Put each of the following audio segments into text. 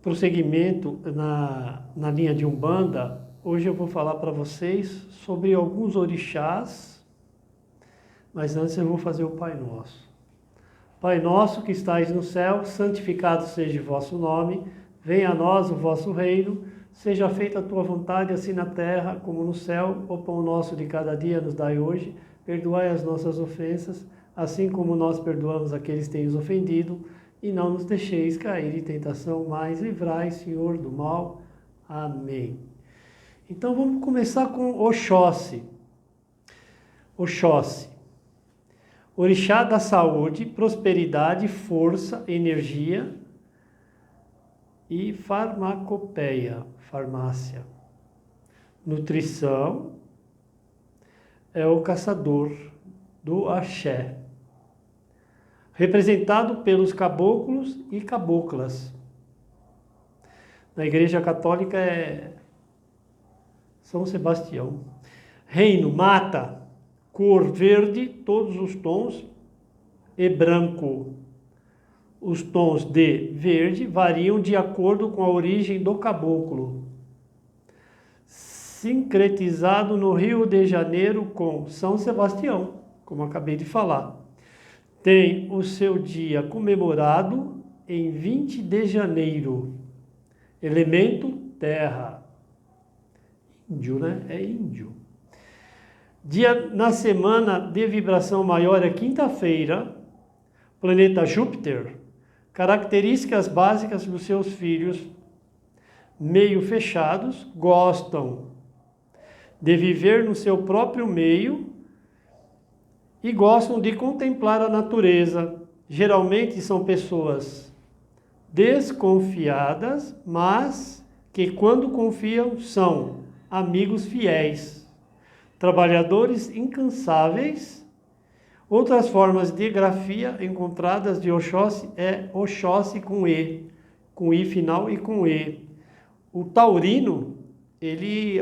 prosseguimento na linha de Umbanda, hoje eu vou falar para vocês sobre alguns orixás, mas antes eu vou fazer o Pai Nosso. Pai nosso que estais no céu, santificado seja o vosso nome, venha a nós o vosso reino, seja feita a tua vontade, assim na terra como no céu. O pão nosso de cada dia nos dai hoje, perdoai as nossas ofensas, assim como nós perdoamos aqueles que têm nos ofendido, e não nos deixeis cair em tentação, mas livrai, Senhor, do mal. Amém. Então vamos começar com Oxóssi. Oxóssi. Orixá da saúde, prosperidade, força, energia e farmacopeia, farmácia. Nutrição, é o caçador do axé, representado pelos caboclos e caboclas. Na Igreja Católica é São Sebastião. Reino, mata, cor verde, todos os tons, e branco. Os tons de verde variam de acordo com a origem do caboclo. Sincretizado no Rio de Janeiro com São Sebastião, como acabei de falar. Tem o seu dia comemorado em 20 de janeiro. Elemento terra. Índio, né? É índio. Dia na semana de vibração maior é quinta-feira. Planeta Júpiter. Características básicas dos seus filhos. Meio fechados, gostam de viver no seu próprio meio e gostam de contemplar a natureza. Geralmente são pessoas desconfiadas, mas que quando confiam são amigos fiéis. Trabalhadores incansáveis. Outras formas de grafia encontradas de Oxóssi é Oxóssi com I final e com E. O taurino,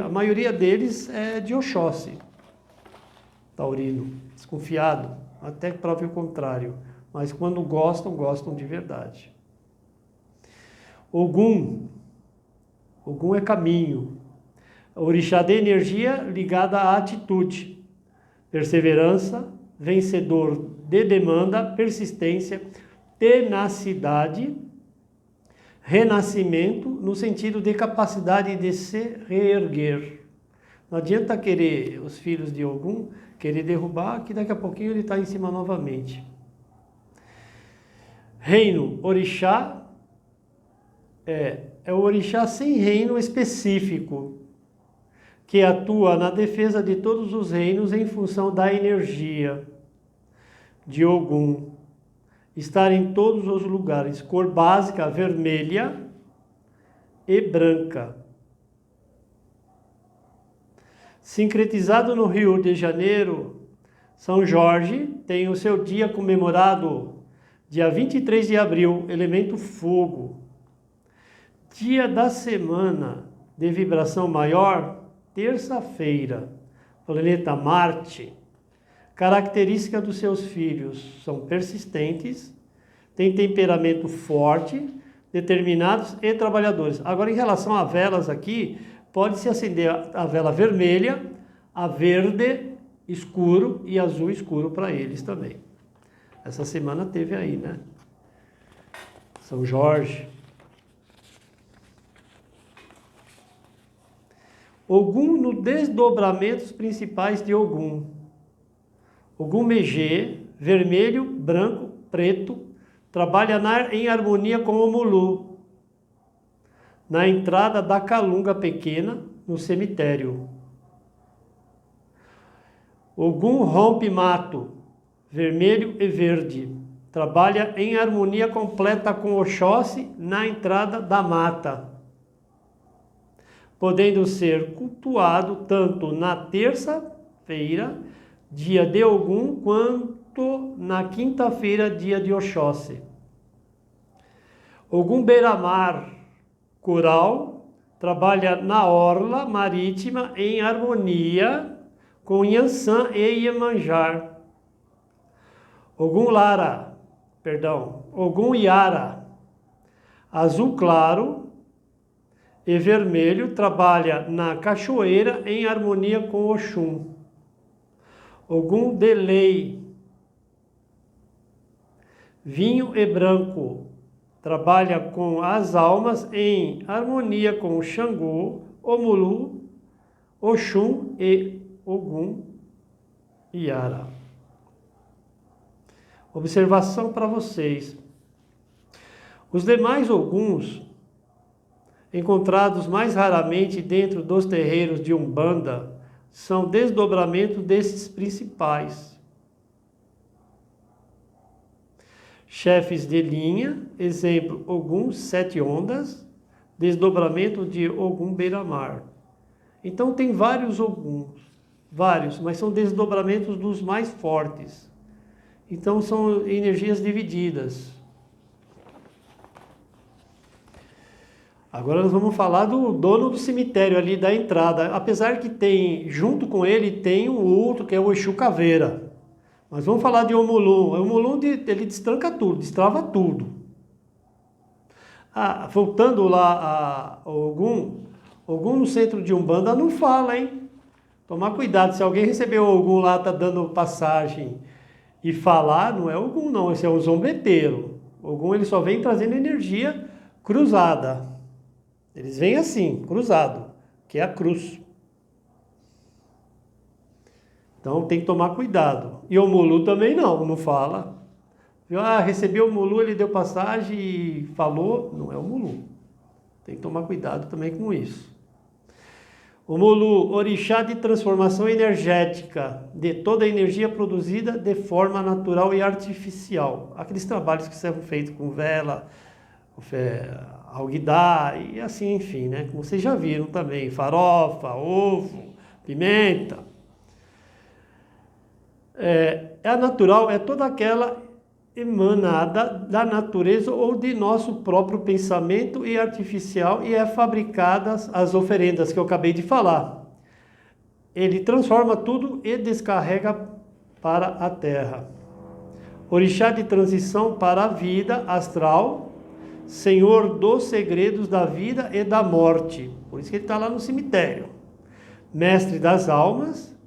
a maioria deles é de Oxóssi. Taurino, desconfiado, até que prove o contrário. Mas quando gostam, gostam de verdade. Ogum é caminho. Orixá de energia ligada à atitude, perseverança, vencedor de demanda, persistência, tenacidade, renascimento, no sentido de capacidade de se reerguer. Não adianta querer os filhos de Ogum, querer derrubar, que daqui a pouquinho ele está em cima novamente. Reino, orixá, é o orixá sem reino específico, que atua na defesa de todos os reinos em função da energia de Ogum. Estar em todos os lugares. Cor básica, vermelha e branca. Sincretizado no Rio de Janeiro, São Jorge tem o seu dia comemorado dia 23 de abril, elemento fogo. Dia da semana de vibração maior, terça-feira, planeta Marte. Característica dos seus filhos são persistentes, têm temperamento forte, determinados e trabalhadores. Agora, em relação a velas aqui, pode-se acender a vela vermelha, a verde escuro e azul escuro para eles também. Essa semana teve aí, né? São Jorge. Ogum no desdobramentos principais de Ogum. Ogum Megê, vermelho, branco, preto, trabalha em harmonia com o Mulu, na entrada da Calunga Pequena, no cemitério. Ogum rompe mato, vermelho e verde, trabalha em harmonia completa com Oxóssi na entrada da mata, podendo ser cultuado tanto na terça-feira, dia de Ogum, quanto na quinta-feira, dia de Oxóssi. Ogum Beira-Mar, coral, trabalha na orla marítima em harmonia com Yansan e Iemanjá. Ogum Yara, azul claro, e vermelho trabalha na cachoeira em harmonia com Oxum. Ogum Delei. Vinho e branco trabalha com as almas em harmonia com Xangô, Omulu, Oxum e Ogum Iara. Observação para vocês. Os demais Oguns, encontrados mais raramente dentro dos terreiros de Umbanda, são desdobramentos desses principais. Chefes de linha, exemplo, Ogum Sete Ondas, desdobramento de Ogum Beira-Mar. Então tem vários Oguns, vários, mas são desdobramentos dos mais fortes. Então são energias divididas. Agora nós vamos falar do dono do cemitério ali da entrada. Apesar que tem, junto com ele, tem um outro que é o Exu Caveira. Mas vamos falar de Omulum. O Omulum, ele destranca tudo, destrava tudo. Voltando lá a Ogum no centro de Umbanda não fala, hein? Tomar cuidado, se alguém recebeu Ogum lá, tá dando passagem e falar, não é Ogum não, esse é o zombeteiro. Ogum ele só vem trazendo energia cruzada. Eles vêm assim, cruzado, que é a cruz. Então tem que tomar cuidado. E o Omulu também não fala. Recebi o Omulu, ele deu passagem e falou, não é o Omulu. Tem que tomar cuidado também com isso. Omulu, orixá de transformação energética, de toda a energia produzida de forma natural e artificial. Aqueles trabalhos que são feitos com vela, alguidar e assim, enfim, né? Como vocês já viram também, farofa, ovo, pimenta. A natural é toda aquela emanada da natureza ou de nosso próprio pensamento e artificial e é fabricadas as oferendas que eu acabei de falar. Ele transforma tudo e descarrega para a terra. Orixá de transição para a vida astral, Senhor dos segredos da vida e da morte. Por isso que ele está lá no cemitério. Mestre das almas.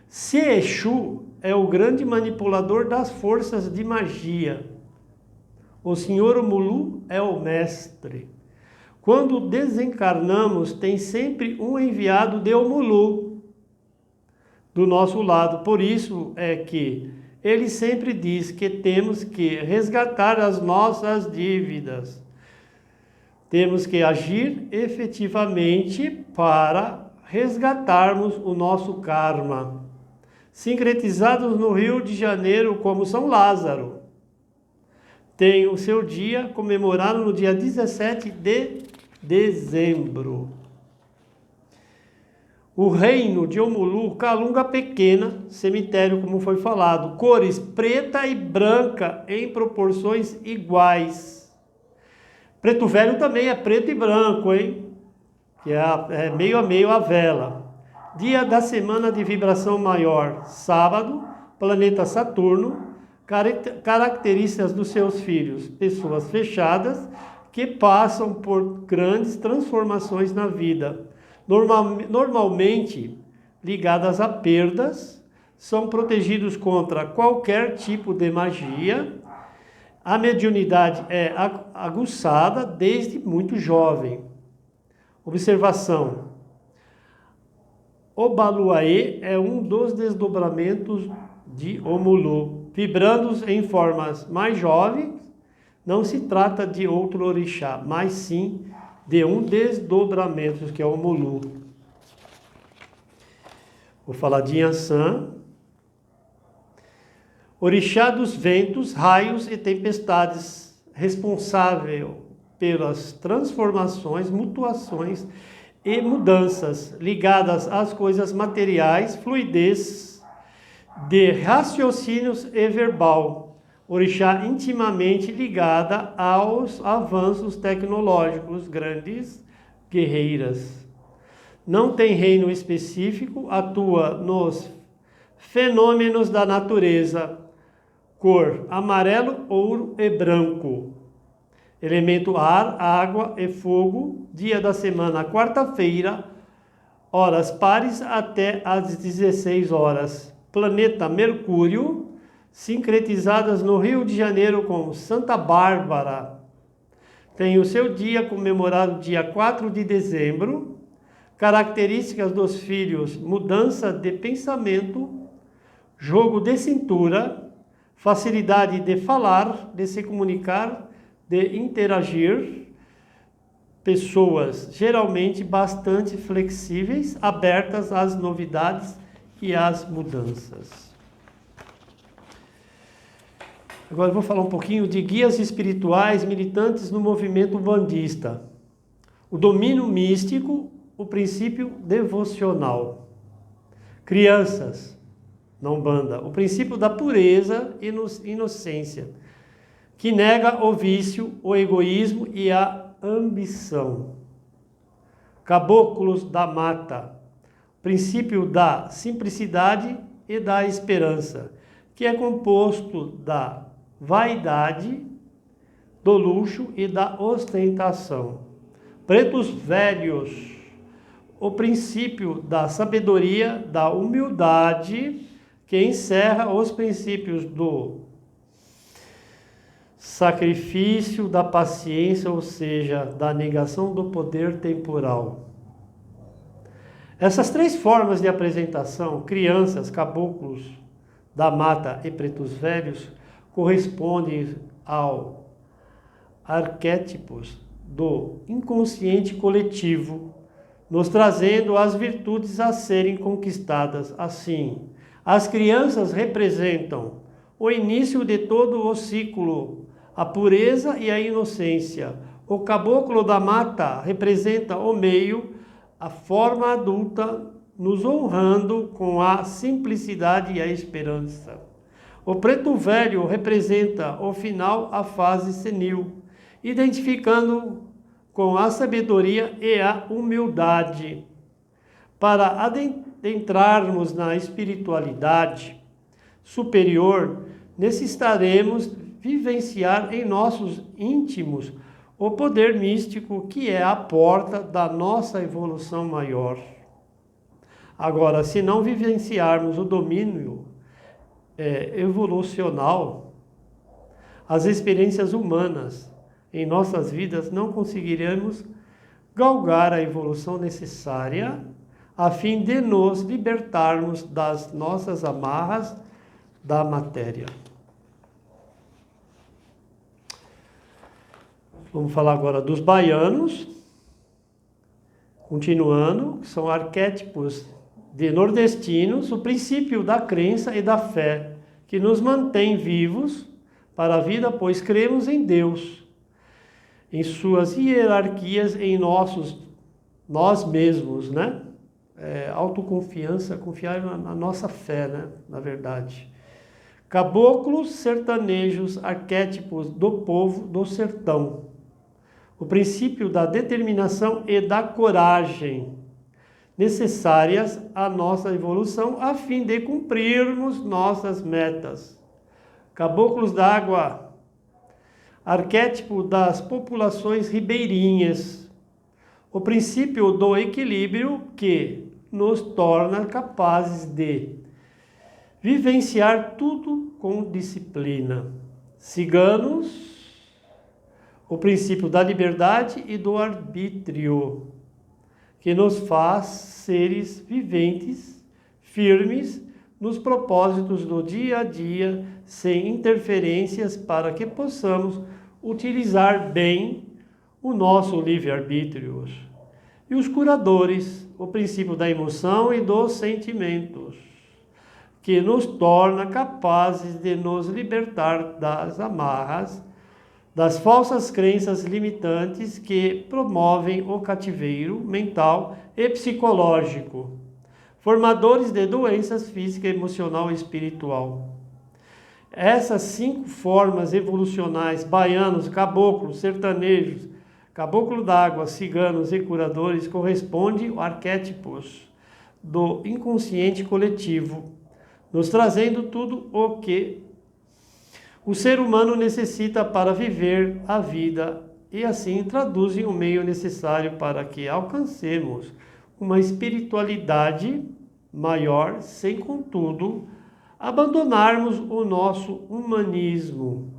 Se Exu é o grande manipulador das forças de magia. O Senhor Omulu é o mestre. Quando desencarnamos, tem sempre um enviado de Omulu do nosso lado. Por isso é que ele sempre diz que temos que resgatar as nossas dívidas. Temos que agir efetivamente para resgatarmos o nosso karma. Sincretizados no Rio de Janeiro como São Lázaro. Tem o seu dia comemorado no dia 17 de dezembro. O reino de Omulu, Calunga Pequena, cemitério como foi falado, cores preta e branca em proporções iguais. Preto Velho também é preto e branco, hein? Que é meio a meio a vela. Dia da semana de vibração maior, sábado, planeta Saturno, características dos seus filhos, pessoas fechadas que passam por grandes transformações na vida. Normalmente ligadas a perdas, são protegidos contra qualquer tipo de magia. A mediunidade é aguçada desde muito jovem. Observação. O Baluaê é um dos desdobramentos de Omulu. Vibrando em formas mais jovens, não se trata de outro orixá, mas sim de um desdobramento, que é o Omulu. Vou falar de Yansan. Orixá dos ventos, raios e tempestades, responsável pelas transformações, mutuações e mudanças ligadas às coisas materiais, fluidez de raciocínios e verbal. Orixá intimamente ligada aos avanços tecnológicos, grandes guerreiras. Não tem reino específico, atua nos fenômenos da natureza. Cor: amarelo, ouro e branco. Elemento ar, água e fogo. Dia da semana, quarta-feira. Horas pares até às 16 horas. Planeta Mercúrio, sincretizadas no Rio de Janeiro com Santa Bárbara. Tem o seu dia comemorado dia 4 de dezembro. Características dos filhos: mudança de pensamento, jogo de cintura, facilidade de falar, de se comunicar, de interagir. Pessoas geralmente bastante flexíveis, abertas às novidades e às mudanças. Agora eu vou falar um pouquinho de guias espirituais militantes no movimento umbandista. O domínio místico, o princípio devocional. Crianças na Umbanda, o princípio da pureza e inocência, que nega o vício, o egoísmo e a ambição. Caboclos da Mata, princípio da simplicidade e da esperança, que é composto da vaidade, do luxo e da ostentação. Pretos Velhos, o princípio da sabedoria, da humildade, que encerra os princípios do sacrifício, da paciência, ou seja, da negação do poder temporal. Essas três formas de apresentação, crianças, caboclos da mata e pretos velhos, correspondem aos arquétipos do inconsciente coletivo, nos trazendo as virtudes a serem conquistadas. Assim, as crianças representam o início de todo o ciclo, a pureza e a inocência. O caboclo da mata representa o meio, a forma adulta, nos honrando com a simplicidade e a esperança. O preto velho representa o final, a fase senil, identificando com a sabedoria e a humildade. Para adentrarmos na espiritualidade superior, necessitaremos vivenciar em nossos íntimos o poder místico, que é a porta da nossa evolução maior. Agora, se não vivenciarmos o domínio evolucional, as experiências humanas em nossas vidas, não conseguiremos galgar a evolução necessária a fim de nos libertarmos das nossas amarras da matéria. Vamos falar agora dos baianos, continuando, que são arquétipos de nordestinos, o princípio da crença e da fé, que nos mantém vivos para a vida, pois cremos em Deus, em suas hierarquias, em nós mesmos, né? Autoconfiança, confiar na nossa fé, né? Na verdade. Caboclos sertanejos, arquétipos do povo do sertão. O princípio da determinação e da coragem, necessárias à nossa evolução, a fim de cumprirmos nossas metas. Caboclos d'água, arquétipo das populações ribeirinhas. O princípio do equilíbrio, que nos torna capazes de vivenciar tudo com disciplina. Ciganos, o princípio da liberdade e do arbítrio, que nos faz seres viventes, firmes nos propósitos do dia a dia, sem interferências, para que possamos utilizar bem o nosso livre-arbítrio. E os curadores, o princípio da emoção e dos sentimentos, que nos torna capazes de nos libertar das amarras, das falsas crenças limitantes que promovem o cativeiro mental e psicológico, formadores de doenças física, emocional e espiritual. Essas 5 formas evolucionais, baianos, caboclos, sertanejos, caboclo d'água, ciganos e curadores, correspondem a arquétipos do inconsciente coletivo, nos trazendo tudo o que o ser humano necessita para viver a vida e assim traduzem o meio necessário para que alcancemos uma espiritualidade maior, sem, contudo, abandonarmos o nosso humanismo,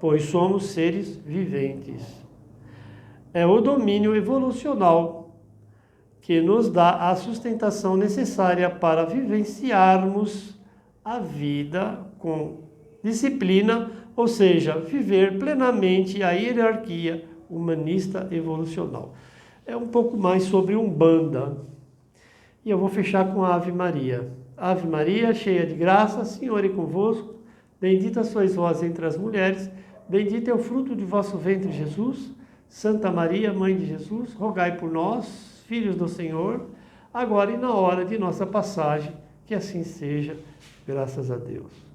pois somos seres viventes. É o domínio evolucional que nos dá a sustentação necessária para vivenciarmos a vida com disciplina, ou seja, viver plenamente a hierarquia humanista evolucional. É um pouco mais sobre Umbanda. E eu vou fechar com a Ave Maria. Ave Maria, cheia de graça, Senhor é convosco. Bendita sois vós entre as mulheres. Bendito é o fruto de vosso ventre, Jesus. Santa Maria, Mãe de Jesus, rogai por nós, filhos do Senhor, agora e na hora de nossa passagem. Que assim seja, graças a Deus.